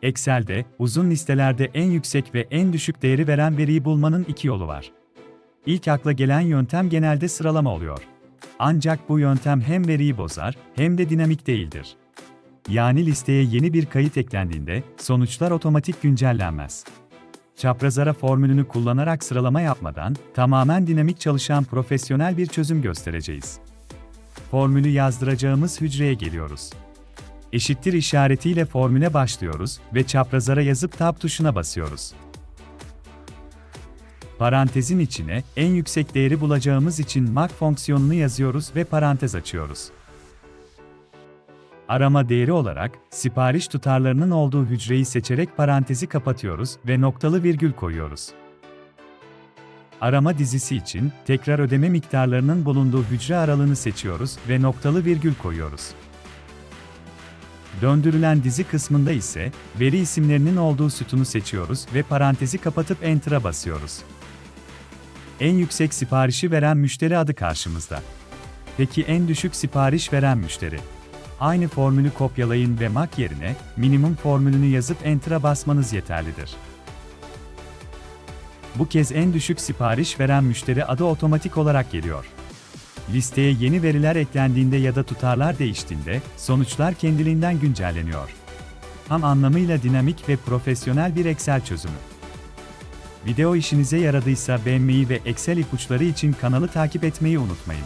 Excel'de, uzun listelerde en yüksek ve en düşük değeri veren veriyi bulmanın iki yolu var. İlk akla gelen yöntem genelde sıralama oluyor. Ancak bu yöntem hem veriyi bozar, hem de dinamik değildir. Yani listeye yeni bir kayıt eklendiğinde, sonuçlar otomatik güncellenmez. Çapraz ara formülünü kullanarak sıralama yapmadan, tamamen dinamik çalışan profesyonel bir çözüm göstereceğiz. Formülü yazdıracağımız hücreye geliyoruz. Eşittir işaretiyle formüle başlıyoruz ve çaprazara yazıp Tab tuşuna basıyoruz. Parantezin içine en yüksek değeri bulacağımız için mak fonksiyonunu yazıyoruz ve parantez açıyoruz. Arama değeri olarak sipariş tutarlarının olduğu hücreyi seçerek parantezi kapatıyoruz ve noktalı virgül koyuyoruz. Arama dizisi için tekrar ödeme miktarlarının bulunduğu hücre aralığını seçiyoruz ve noktalı virgül koyuyoruz. Döndürülen dizi kısmında ise veri isimlerinin olduğu sütunu seçiyoruz ve parantezi kapatıp Enter'a basıyoruz. En yüksek siparişi veren müşteri adı karşımızda. Peki en düşük sipariş veren müşteri? Aynı formülü kopyalayın ve mak yerine minimum formülünü yazıp Enter'a basmanız yeterlidir. Bu kez en düşük sipariş veren müşteri adı otomatik olarak geliyor. Listeye yeni veriler eklendiğinde ya da tutarlar değiştiğinde sonuçlar kendiliğinden güncelleniyor. Tam anlamıyla dinamik ve profesyonel bir Excel çözümü. Video işinize yaradıysa beğenmeyi ve Excel ipuçları için kanalı takip etmeyi unutmayın.